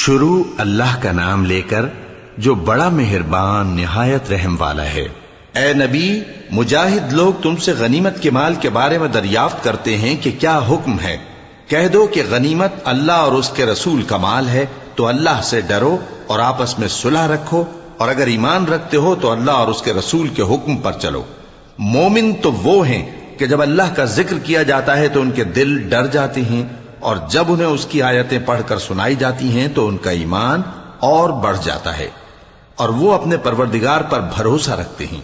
شروع اللہ کا نام لے کر جو بڑا مہربان نہایت رحم والا ہے۔ اے نبی، مجاہد لوگ تم سے غنیمت کے مال کے بارے میں دریافت کرتے ہیں کہ کیا حکم ہے۔ کہہ دو کہ غنیمت اللہ اور اس کے رسول کا مال ہے، تو اللہ سے ڈرو اور آپس میں صلح رکھو، اور اگر ایمان رکھتے ہو تو اللہ اور اس کے رسول کے حکم پر چلو۔ مومن تو وہ ہیں کہ جب اللہ کا ذکر کیا جاتا ہے تو ان کے دل ڈر جاتے ہیں، اور جب انہیں اس کی آیتیں پڑھ کر سنائی جاتی ہیں تو ان کا ایمان اور بڑھ جاتا ہے، اور وہ اپنے پروردگار پر بھروسہ رکھتے ہیں،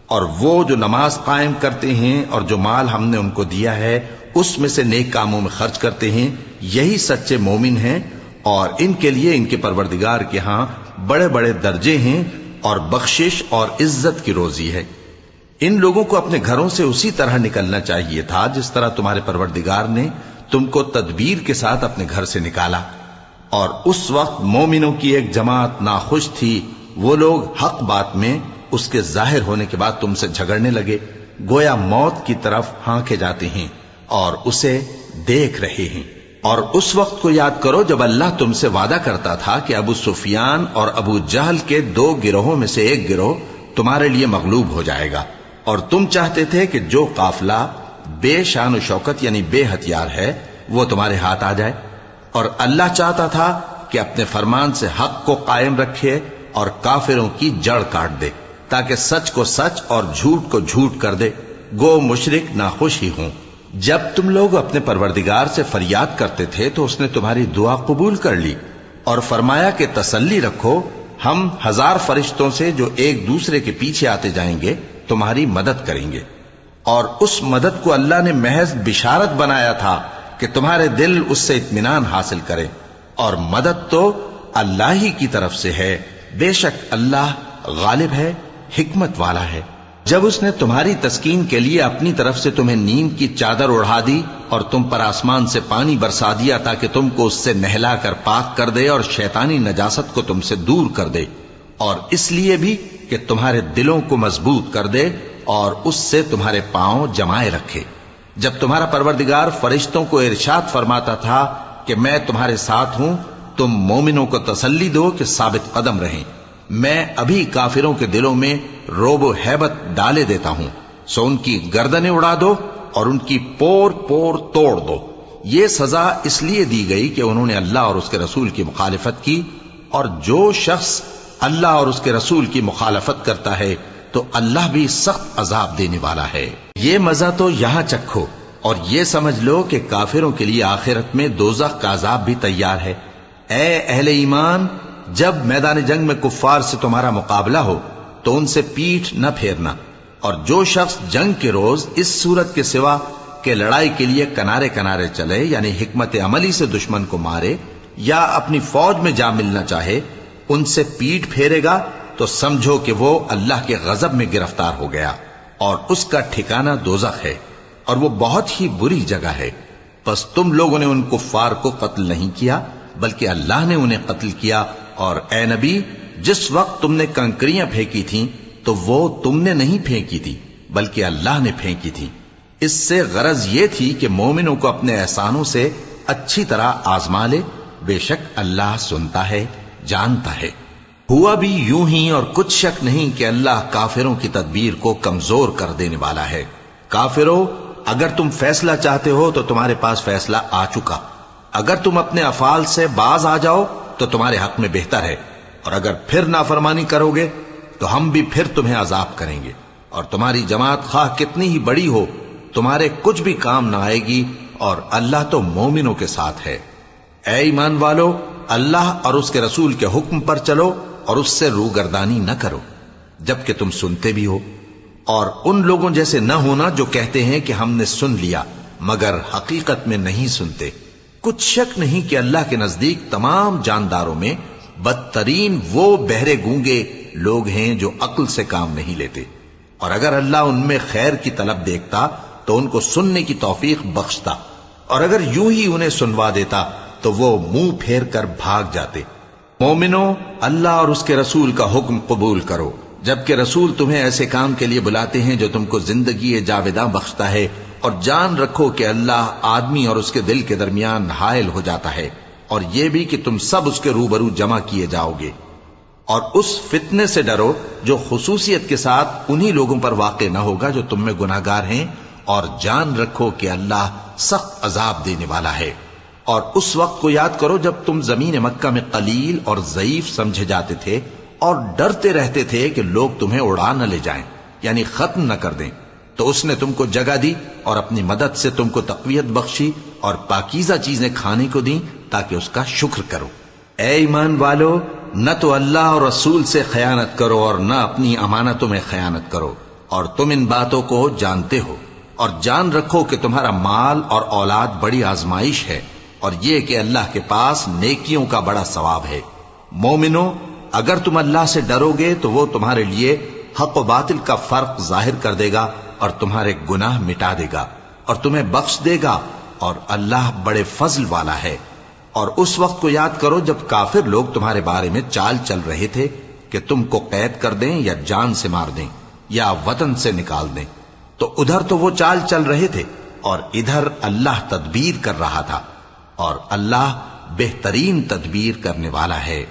اور وہ جو نماز قائم کرتے ہیں اور جو مال ہم نے ان کو دیا ہے اس میں سے نیک کاموں میں خرچ کرتے ہیں، یہی سچے مومن ہیں، اور ان کے لیے ان کے پروردگار کے ہاں بڑے بڑے درجے ہیں اور بخشش اور عزت کی روزی ہے۔ ان لوگوں کو اپنے گھروں سے اسی طرح نکلنا چاہیے تھا جس طرح تمہارے پروردگار نے تم کو تدبیر کے ساتھ اپنے گھر سے نکالا، اور اس وقت مومنوں کی ایک جماعت ناخوش تھی، وہ لوگ حق بات میں اس کے ظاہر ہونے کے بعد تم سے جھگڑنے لگے، گویا موت کی طرف ہانکے جاتے ہیں اور اسے دیکھ رہے ہیں۔ اور اس وقت کو یاد کرو جب اللہ تم سے وعدہ کرتا تھا کہ ابو سفیان اور ابو جہل کے 2 گروہوں میں سے ایک گروہ تمہارے لیے مغلوب ہو جائے گا، اور تم چاہتے تھے کہ جو قافلہ بے شان و شوکت یعنی بے ہتھیار ہے وہ تمہارے ہاتھ آ جائے، اور اللہ چاہتا تھا کہ اپنے فرمان سے حق کو قائم رکھے اور کافروں کی جڑ کاٹ دے، تاکہ سچ کو سچ اور جھوٹ کو جھوٹ کر دے، گو مشرک ناخوش ہی ہوں۔ جب تم لوگ اپنے پروردگار سے فریاد کرتے تھے تو اس نے تمہاری دعا قبول کر لی، اور فرمایا کہ تسلی رکھو، ہم 1000 فرشتوں سے جو ایک دوسرے کے پیچھے آتے جائیں گے تمہاری مدد کریں گے۔ اور اس مدد کو اللہ نے محض بشارت بنایا تھا کہ تمہارے دل اس سے اطمینان حاصل کریں، اور مدد تو اللہ ہی کی طرف سے ہے، بے شک اللہ غالب ہے، حکمت والا ہے۔ جب اس نے تمہاری تسکین کے لیے اپنی طرف سے تمہیں نیند کی چادر اڑھا دی اور تم پر آسمان سے پانی برسا دیا تاکہ تم کو اس سے نہلا کر پاک کر دے اور شیطانی نجاست کو تم سے دور کر دے، اور اس لیے بھی کہ تمہارے دلوں کو مضبوط کر دے اور اس سے تمہارے پاؤں جمائے رکھے، جب تمہارا پروردگار فرشتوں کو ارشاد فرماتا تھا کہ میں تمہارے ساتھ ہوں، تم مومنوں کو تسلی دو کہ ثابت قدم رہیں، میں ابھی کافروں کے دلوں میں روب و ہیبت ڈالے دیتا ہوں، سو ان کی گردنیں اڑا دو اور ان کی پور پور توڑ دو۔ یہ سزا اس لیے دی گئی کہ انہوں نے اللہ اور اس کے رسول کی مخالفت کی، اور جو شخص اللہ اور اس کے رسول کی مخالفت کرتا ہے تو اللہ بھی سخت عذاب دینے والا ہے۔ یہ مزہ تو یہاں چکھو، اور یہ سمجھ لو کہ کافروں کے لیے آخرت میں دوزخ کا عذاب بھی تیار ہے۔ اے اہل ایمان، جب میدان جنگ میں کفار سے تمہارا مقابلہ ہو تو ان سے پیٹھ نہ پھیرنا، اور جو شخص جنگ کے روز اس صورت کے سوا کہ لڑائی کے لیے کنارے کنارے چلے یعنی حکمت عملی سے دشمن کو مارے یا اپنی فوج میں جا ملنا چاہے، ان سے پیٹھ پھیرے گا تو سمجھو کہ وہ اللہ کے غضب میں گرفتار ہو گیا، اور اس کا ٹھکانہ دوزخ ہے، اور وہ بہت ہی بری جگہ ہے۔ پس تم لوگوں نے ان کفار کو قتل نہیں کیا بلکہ اللہ نے انہیں قتل کیا، اور اے نبی، جس وقت تم نے کنکریاں پھینکی تھیں تو وہ تم نے نہیں پھینکی تھی بلکہ اللہ نے پھینکی تھی۔ اس سے غرض یہ تھی کہ مومنوں کو اپنے احسانوں سے اچھی طرح آزما لے، بے شک اللہ سنتا ہے، جانتا ہے۔ ہوا بھی یوں ہی، اور کچھ شک نہیں کہ اللہ کافروں کی تدبیر کو کمزور کر دینے والا ہے۔ کافروں، اگر تم فیصلہ چاہتے ہو تو تمہارے پاس فیصلہ آ چکا، اگر تم اپنے افعال سے باز آ جاؤ تو تمہارے حق میں بہتر ہے، اور اگر پھر نافرمانی کرو گے تو ہم بھی پھر تمہیں عذاب کریں گے، اور تمہاری جماعت خواہ کتنی ہی بڑی ہو تمہارے کچھ بھی کام نہ آئے گی، اور اللہ تو مومنوں کے ساتھ ہے۔ اے ایمان والو، اللہ اور اس کے رسول کے حکم پر چلو اور اس سے روگردانی نہ کرو جبکہ تم سنتے بھی ہو، اور ان لوگوں جیسے نہ ہونا جو کہتے ہیں کہ ہم نے سن لیا مگر حقیقت میں نہیں سنتے۔ کچھ شک نہیں کہ اللہ کے نزدیک تمام جانداروں میں بدترین وہ بہرے گونگے لوگ ہیں جو عقل سے کام نہیں لیتے، اور اگر اللہ ان میں خیر کی طلب دیکھتا تو ان کو سننے کی توفیق بخشتا، اور اگر یوں ہی انہیں سنوا دیتا تو وہ منہ پھیر کر بھاگ جاتے۔ مومنوں، اللہ اور اس کے رسول کا حکم قبول کرو، جبکہ رسول تمہیں ایسے کام کے لیے بلاتے ہیں جو تم کو زندگی جاوداں بخشتا ہے، اور جان رکھو کہ اللہ آدمی اور اس کے دل کے درمیان حائل ہو جاتا ہے، اور یہ بھی کہ تم سب اس کے روبرو جمع کیے جاؤ گے. اور اس فتنے سے ڈرو جو خصوصیت کے ساتھ انہی لوگوں پر واقع نہ ہوگا جو تم میں گناہگار ہیں، اور جان رکھو کہ اللہ سخت عذاب دینے والا ہے. اور اس وقت کو یاد کرو جب تم زمین مکہ میں قلیل اور ضعیف سمجھے جاتے تھے اور ڈرتے رہتے تھے کہ لوگ تمہیں اڑا نہ لے جائیں، یعنی ختم نہ کر دیں. تو اس نے تم کو جگہ دی اور اپنی مدد سے تم کو تقویت بخشی اور پاکیزہ چیزیں کھانے کو دیں تاکہ اس کا شکر کرو. اے ایمان والو، نہ تو اللہ اور رسول سے خیانت کرو اور نہ اپنی امانتوں میں خیانت کرو، اور تم ان باتوں کو جانتے ہو. اور جان رکھو کہ تمہارا مال اور اولاد بڑی آزمائش ہے، اور یہ کہ اللہ کے پاس نیکیوں کا بڑا ثواب ہے. مومنو، اگر تم اللہ سے ڈرو گے تو وہ تمہارے لیے حق و باطل کا فرق ظاہر کر دے گا اور تمہارے گناہ مٹا دے گا اور تمہیں بخش دے گا، اور اللہ بڑے فضل والا ہے. اور اس وقت کو یاد کرو جب کافر لوگ تمہارے بارے میں چال چل رہے تھے کہ تم کو قید کر دیں یا جان سے مار دیں یا وطن سے نکال دیں. تو ادھر تو وہ چال چل رہے تھے اور ادھر اللہ تدبیر کر رہا تھا، اور اللہ بہترین تدبیر کرنے والا ہے.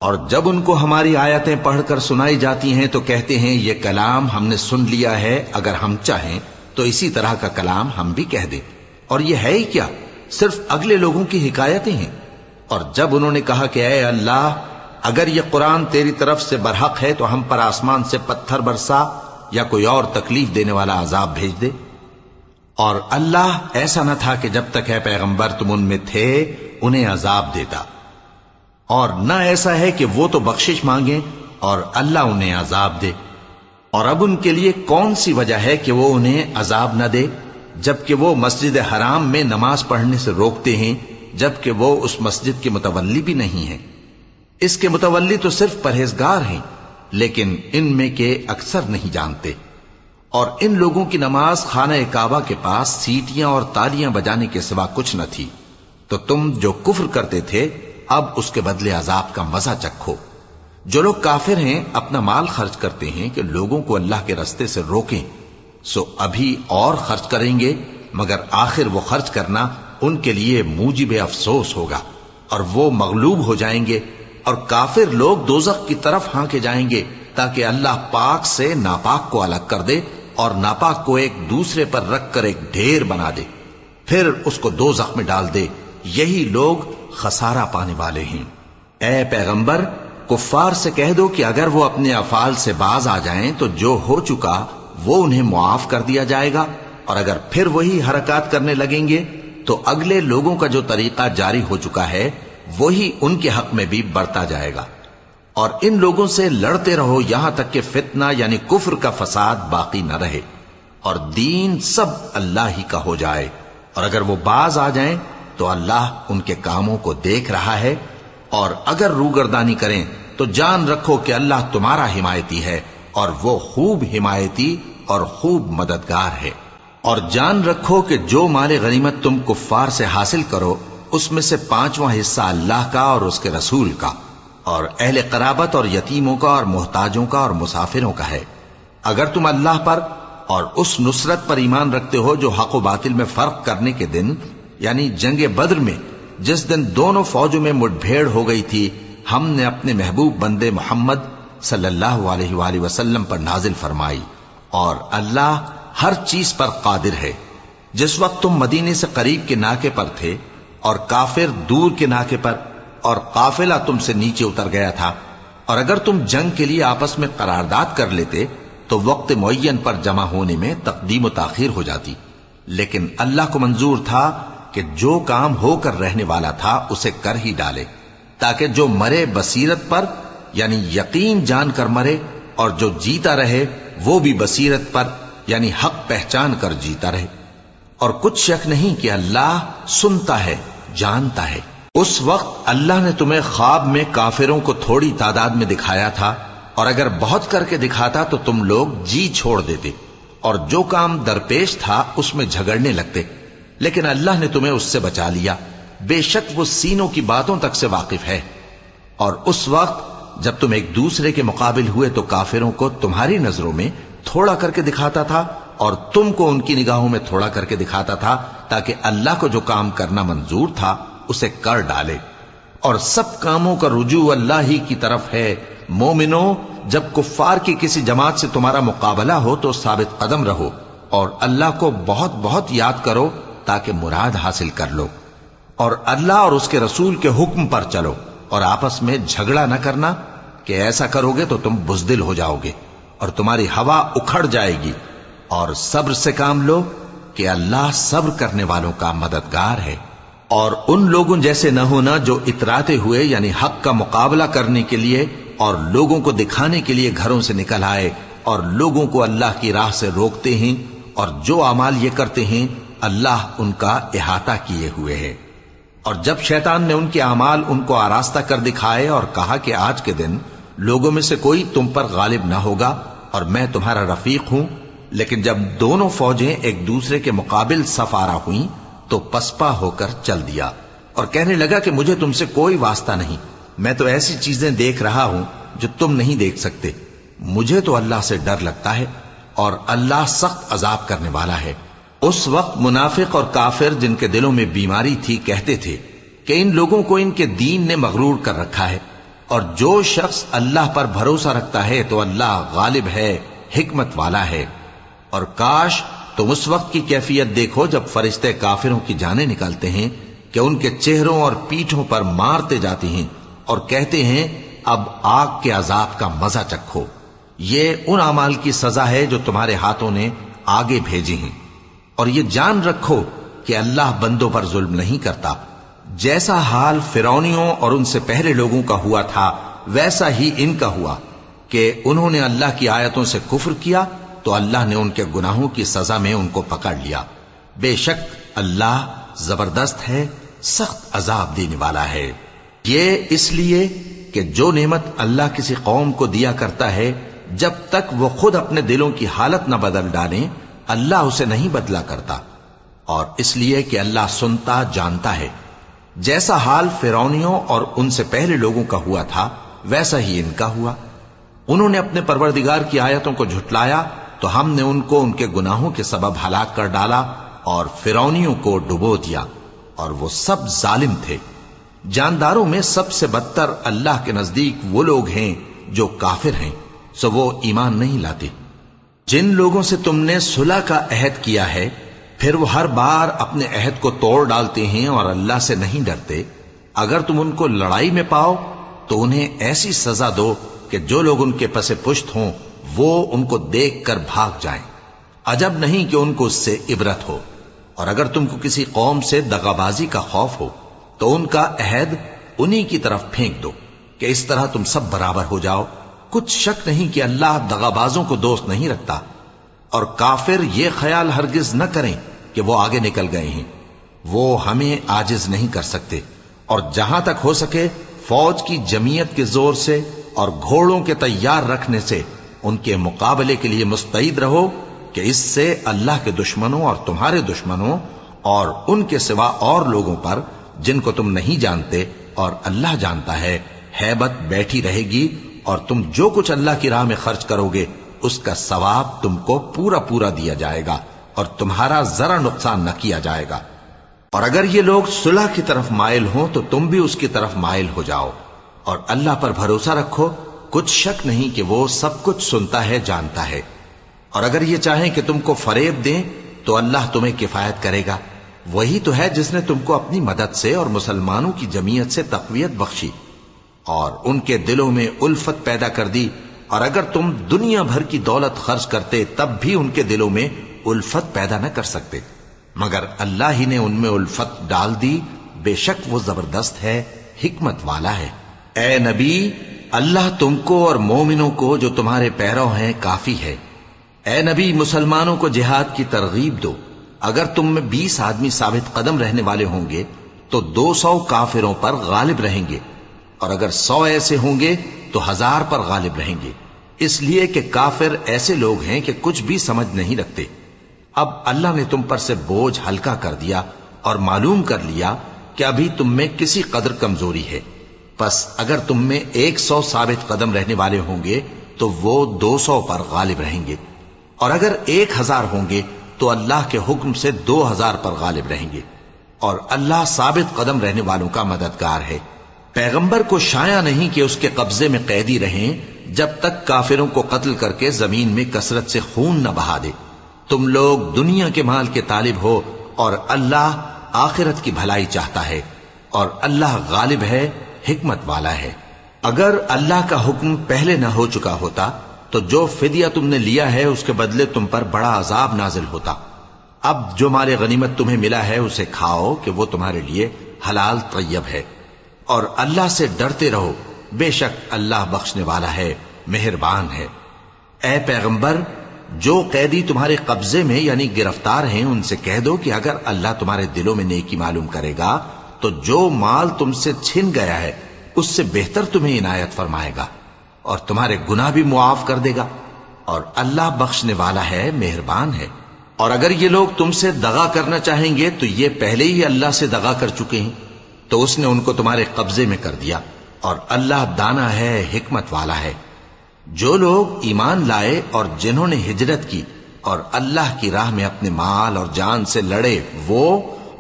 اور جب ان کو ہماری آیتیں پڑھ کر سنائی جاتی ہیں تو کہتے ہیں یہ کلام ہم نے سن لیا ہے، اگر ہم چاہیں تو اسی طرح کا کلام ہم بھی کہہ دیں. اور یہ ہے ہی کیا، صرف اگلے لوگوں کی حکایتیں ہیں. اور جب انہوں نے کہا کہ اے اللہ، اگر یہ قرآن تیری طرف سے برحق ہے تو ہم پر آسمان سے پتھر برسا یا کوئی اور تکلیف دینے والا عذاب بھیج دے. اور اللہ ایسا نہ تھا کہ جب تک اے پیغمبر تم ان میں تھے انہیں عذاب دیتا، اور نہ ایسا ہے کہ وہ تو بخشش مانگیں اور اللہ انہیں عذاب دے. اور اب ان کے لیے کون سی وجہ ہے کہ وہ انہیں عذاب نہ دے، جبکہ وہ مسجد حرام میں نماز پڑھنے سے روکتے ہیں، جبکہ وہ اس مسجد کے متولی بھی نہیں ہیں. اس کے متولی تو صرف پرہیزگار ہیں، لیکن ان میں کے اکثر نہیں جانتے. اور ان لوگوں کی نماز خانہ کعبہ کے پاس سیٹیاں اور تالیاں بجانے کے سوا کچھ نہ تھی. تو تم جو کفر کرتے تھے اب اس کے بدلے عذاب کا مزہ چکھو. جو لوگ کافر ہیں اپنا مال خرچ کرتے ہیں کہ لوگوں کو اللہ کے رستے سے روکیں، سو ابھی اور خرچ کریں گے، مگر آخر وہ خرچ کرنا ان کے لیے موجب افسوس ہوگا اور وہ مغلوب ہو جائیں گے. اور کافر لوگ دوزخ کی طرف ہانکے جائیں گے تاکہ اللہ پاک سے ناپاک کو الگ کر دے اور ناپاک کو ایک دوسرے پر رکھ کر ایک ڈھیر بنا دے، پھر اس کو دوزخ میں ڈال دے. یہی لوگ خسارہ پانے والے ہیں. اے پیغمبر، کفار سے کہہ دو کہ اگر وہ اپنے افعال سے باز آ جائیں تو جو ہو چکا وہ انہیں معاف کر دیا جائے گا، اور اگر پھر وہی حرکات کرنے لگیں گے تو اگلے لوگوں کا جو طریقہ جاری ہو چکا ہے وہی ان کے حق میں بھی برتا جائے گا. اور ان لوگوں سے لڑتے رہو یہاں تک کہ فتنہ یعنی کفر کا فساد باقی نہ رہے اور دین سب اللہ ہی کا ہو جائے. اور اگر وہ باز آ جائیں تو اللہ ان کے کاموں کو دیکھ رہا ہے، اور اگر روگردانی کریں تو جان رکھو کہ اللہ تمہارا حمایتی ہے اور وہ خوب حمایتی اور خوب مددگار ہے. اور جان رکھو کہ جو مال غنیمت تم کفار سے حاصل کرو اس میں سے 5واں حصہ اللہ کا اور اس کے رسول کا اور اہل قرابت اور یتیموں کا اور محتاجوں کا اور مسافروں کا ہے. اگر تم اللہ پر اور اس نصرت پر ایمان رکھتے ہو جو حق و باطل میں فرق کرنے کے دن یعنی جنگ بدر میں جس دن دونوں فوجوں میں مٹ بھیڑ ہو گئی تھی ہم نے اپنے محبوب بندے محمد صلی اللہ علیہ وآلہ وسلم پر نازل فرمائی، اور اللہ ہر چیز پر قادر ہے. جس وقت تم مدینے سے قریب کے ناکے پر تھے اور کافر دور کے ناکے پر، اور قافلہ تم سے نیچے اتر گیا تھا، اور اگر تم جنگ کے لیے آپس میں قرارداد کر لیتے تو وقت معین پر جمع ہونے میں تقدیم و تاخیر ہو جاتی، لیکن اللہ کو منظور تھا کہ جو کام ہو کر رہنے والا تھا اسے کر ہی ڈالے، تاکہ جو مرے بصیرت پر یعنی یقین جان کر مرے، اور جو جیتا رہے وہ بھی بصیرت پر یعنی حق پہچان کر جیتا رہے. اور کچھ شک نہیں کہ اللہ سنتا ہے، جانتا ہے. اس وقت اللہ نے تمہیں خواب میں کافروں کو تھوڑی تعداد میں دکھایا تھا، اور اگر بہت کر کے دکھاتا تو تم لوگ جی چھوڑ دیتے اور جو کام درپیش تھا اس میں جھگڑنے لگتے، لیکن اللہ نے تمہیں اس سے بچا لیا. بے شک وہ سینوں کی باتوں تک سے واقف ہے. اور اس وقت جب تم ایک دوسرے کے مقابل ہوئے تو کافروں کو تمہاری نظروں میں تھوڑا کر کے دکھاتا تھا اور تم کو ان کی نگاہوں میں تھوڑا کر کے دکھاتا تھا، تاکہ اللہ کو جو کام کرنا منظور تھا اسے کر ڈالے. اور سب کاموں کا رجوع اللہ ہی کی طرف ہے۔ مومنو، جب کفار کی کسی جماعت سے تمہارا مقابلہ ہو تو ثابت قدم رہو اور اللہ کو بہت بہت یاد کرو تاکہ مراد حاصل کر لو، اور اللہ اور اس کے رسول کے حکم پر چلو، اور آپس میں جھگڑا نہ کرنا کہ ایسا کرو گے تو تم بزدل ہو جاؤ گے اور تمہاری ہوا اکھڑ جائے گی، اور صبر سے کام لو کہ اللہ صبر کرنے والوں کا مددگار ہے۔ اور ان لوگوں جیسے نہ ہونا جو اتراتے ہوئے یعنی حق کا مقابلہ کرنے کے لیے اور لوگوں کو دکھانے کے لیے گھروں سے نکل آئے اور لوگوں کو اللہ کی راہ سے روکتے ہیں، اور جو اعمال یہ کرتے ہیں اللہ ان کا احاطہ کیے ہوئے ہے۔ اور جب شیطان نے ان کے اعمال ان کو آراستہ کر دکھائے اور کہا کہ آج کے دن لوگوں میں سے کوئی تم پر غالب نہ ہوگا اور میں تمہارا رفیق ہوں، لیکن جب دونوں فوجیں ایک دوسرے کے مقابل صف آرا ہوئیں تو پسپا ہو کر چل دیا اور کہنے لگا کہ مجھے تم سے کوئی واسطہ نہیں، میں تو ایسی چیزیں دیکھ رہا ہوں جو تم نہیں دیکھ سکتے، مجھے تو اللہ سے ڈر لگتا ہے اور اللہ سخت عذاب کرنے والا ہے۔ اس وقت منافق اور کافر جن کے دلوں میں بیماری تھی کہتے تھے کہ ان لوگوں کو ان کے دین نے مغرور کر رکھا ہے، اور جو شخص اللہ پر بھروسہ رکھتا ہے تو اللہ غالب ہے، حکمت والا ہے۔ اور کاش تم اس وقت کی کیفیت دیکھو جب فرشتے کافروں کی جانیں نکالتے ہیں کہ ان کے چہروں اور پیٹھوں پر مارتے جاتی ہیں اور کہتے ہیں اب آگ کے عذاب کا مزہ چکھو، یہ ان اعمال کی سزا ہے جو تمہارے ہاتھوں نے آگے بھیجی ہیں۔ اور یہ جان رکھو کہ اللہ بندوں پر ظلم نہیں کرتا، جیسا حال فرعونیوں اور ان سے پہلے لوگوں کا ہوا تھا ویسا ہی ان کا ہوا کہ انہوں نے اللہ کی آیتوں سے کفر کیا تو اللہ نے ان کے گناہوں کی سزا میں ان کو پکڑ لیا۔ بے شک اللہ زبردست ہے، سخت عذاب دینے والا ہے۔ یہ اس لیے کہ جو نعمت اللہ کسی قوم کو دیا کرتا ہے جب تک وہ خود اپنے دلوں کی حالت نہ بدل ڈالیں اللہ اسے نہیں بدلا کرتا، اور اس لیے کہ اللہ سنتا جانتا ہے۔ جیسا حال فرعونیوں اور ان سے پہلے لوگوں کا ہوا تھا ویسا ہی ان کا ہوا۔ انہوں نے اپنے پروردگار کی آیتوں کو جھٹلایا تو ہم نے ان کو ان کے گناہوں کے سبب ہلاک کر ڈالا اور فرعونیوں کو ڈبو دیا، اور وہ سب ظالم تھے۔ جانداروں میں سب سے بدتر اللہ کے نزدیک وہ لوگ ہیں جو کافر ہیں، سو وہ ایمان نہیں لاتے۔ جن لوگوں سے تم نے صلح کا عہد کیا ہے پھر وہ ہر بار اپنے عہد کو توڑ ڈالتے ہیں اور اللہ سے نہیں ڈرتے، اگر تم ان کو لڑائی میں پاؤ تو انہیں ایسی سزا دو کہ جو لوگ ان کے پس پشت ہوں وہ ان کو دیکھ کر بھاگ جائیں، عجب نہیں کہ ان کو اس سے عبرت ہو۔ اور اگر تم کو کسی قوم سے دغابازی کا خوف ہو تو ان کا عہد انہی کی طرف پھینک دو کہ اس طرح تم سب برابر ہو جاؤ۔ کچھ شک نہیں کہ اللہ دغابازوں کو دوست نہیں رکھتا، اور کافر یہ خیال ہرگز نہ کریں کہ وہ آگے نکل گئے ہیں، وہ ہمیں عاجز نہیں کر سکتے۔ اور جہاں تک ہو سکے فوج کی جمعیت کے زور سے اور گھوڑوں کے تیار رکھنے سے ان کے مقابلے کے لیے مستعد رہو کہ اس سے اللہ کے دشمنوں اور تمہارے دشمنوں اور ان کے سوا اور لوگوں پر جن کو تم نہیں جانتے اور اللہ جانتا ہے ہیبت بیٹھی رہے گی، اور تم جو کچھ اللہ کی راہ میں خرچ کرو گے اس کا ثواب تم کو پورا پورا دیا جائے گا اور تمہارا ذرا نقصان نہ کیا جائے گا۔ اور اگر یہ لوگ صلح کی طرف مائل ہوں تو تم بھی اس کی طرف مائل ہو جاؤ، اور اللہ پر بھروسہ رکھو، کچھ شک نہیں کہ وہ سب کچھ سنتا ہے جانتا ہے۔ اور اگر یہ چاہیں کہ تم کو فریب دیں تو اللہ تمہیں کفایت کرے گا، وہی تو ہے جس نے تم کو اپنی مدد سے اور مسلمانوں کی جمعیت سے تقویت بخشی اور ان کے دلوں میں الفت پیدا کر دی، اور اگر تم دنیا بھر کی دولت خرچ کرتے تب بھی ان کے دلوں میں الفت پیدا نہ کر سکتے، مگر اللہ ہی نے ان میں الفت ڈال دی، بے شک وہ زبردست ہے، حکمت والا ہے۔ اے نبی، اللہ تم کو اور مومنوں کو جو تمہارے پیرو ہیں کافی ہے۔ اے نبی، مسلمانوں کو جہاد کی ترغیب دو، اگر تم میں 20 آدمی ثابت قدم رہنے والے ہوں گے تو 200 کافروں پر غالب رہیں گے، اور اگر 100 ایسے ہوں گے تو 1000 پر غالب رہیں گے، اس لیے کہ کافر ایسے لوگ ہیں کہ کچھ بھی سمجھ نہیں رکھتے۔ اب اللہ نے تم پر سے بوجھ ہلکا کر دیا اور معلوم کر لیا کہ ابھی تم میں کسی قدر کمزوری ہے، پس اگر تم میں 100 ثابت قدم رہنے والے ہوں گے تو وہ 200 پر غالب رہیں گے، اور اگر 1000 ہوں گے تو اللہ کے حکم سے 2000 پر غالب رہیں گے، اور اللہ ثابت قدم رہنے والوں کا مددگار ہے۔ پیغمبر کو شایع نہیں کہ اس کے قبضے میں قیدی رہیں جب تک کافروں کو قتل کر کے زمین میں کثرت سے خون نہ بہا دے۔ تم لوگ دنیا کے مال کے طالب ہو اور اللہ آخرت کی بھلائی چاہتا ہے، اور اللہ غالب ہے، حکمت والا ہے۔ اگر اللہ کا حکم پہلے نہ ہو چکا ہوتا تو جو فدیہ تم نے لیا ہے اس کے بدلے تم پر بڑا عذاب نازل ہوتا۔ اب جو مال غنیمت تمہیں ملا ہے اسے کھاؤ کہ وہ تمہارے لیے حلال طیب ہے، اور اللہ سے ڈرتے رہو، بے شک اللہ بخشنے والا ہے، مہربان ہے۔ اے پیغمبر، جو قیدی تمہارے قبضے میں یعنی گرفتار ہیں ان سے کہہ دو کہ اگر اللہ تمہارے دلوں میں نیکی معلوم کرے گا تو جو مال تم سے چھن گیا ہے اس سے بہتر تمہیں عنایت فرمائے گا، اور تمہارے گناہ بھی معاف کر دے گا، اور اللہ بخشنے والا ہے، مہربان ہے۔ اور اگر یہ لوگ تم سے دغا کرنا چاہیں گے تو یہ پہلے ہی اللہ سے دغا کر چکے ہیں، تو اس نے ان کو تمہارے قبضے میں کر دیا، اور اللہ دانا ہے، حکمت والا ہے۔ جو لوگ ایمان لائے اور جنہوں نے ہجرت کی اور اللہ کی راہ میں اپنے مال اور جان سے لڑے، وہ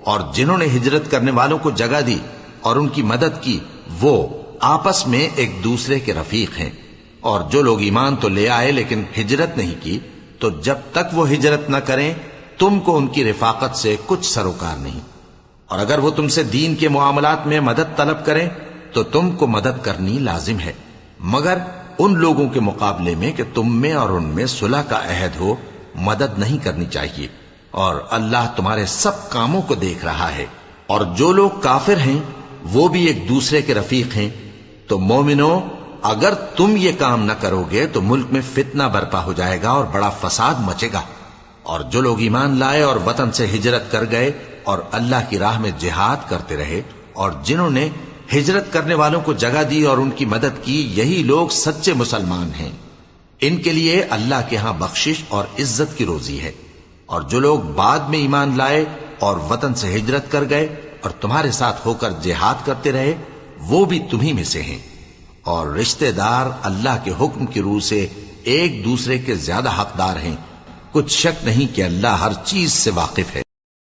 اور جنہوں نے ہجرت کرنے والوں کو جگہ دی اور ان کی مدد کی، وہ آپس میں ایک دوسرے کے رفیق ہیں۔ اور جو لوگ ایمان تو لے آئے لیکن ہجرت نہیں کی، تو جب تک وہ ہجرت نہ کریں تم کو ان کی رفاقت سے کچھ سروکار نہیں، اور اگر وہ تم سے دین کے معاملات میں مدد طلب کریں تو تم کو مدد کرنی لازم ہے، مگر ان لوگوں کے مقابلے میں کہ تم میں اور ان میں صلح کا عہد ہو مدد نہیں کرنی چاہیے، اور اللہ تمہارے سب کاموں کو دیکھ رہا ہے۔ اور جو لوگ کافر ہیں وہ بھی ایک دوسرے کے رفیق ہیں۔ تو مومنو، اگر تم یہ کام نہ کرو گے تو ملک میں فتنہ برپا ہو جائے گا اور بڑا فساد مچے گا۔ اور جو لوگ ایمان لائے اور وطن سے ہجرت کر گئے اور اللہ کی راہ میں جہاد کرتے رہے، اور جنہوں نے ہجرت کرنے والوں کو جگہ دی اور ان کی مدد کی، یہی لوگ سچے مسلمان ہیں۔ ان کے لیے اللہ کے ہاں بخشش اور عزت کی روزی ہے۔ اور جو لوگ بعد میں ایمان لائے اور وطن سے ہجرت کر گئے اور تمہارے ساتھ ہو کر جہاد کرتے رہے، وہ بھی تمہیں میں سے ہیں۔ اور رشتہ دار اللہ کے حکم کی روح سے ایک دوسرے کے زیادہ حقدار ہیں۔ کچھ شک نہیں کہ اللہ ہر چیز سے واقف ہے۔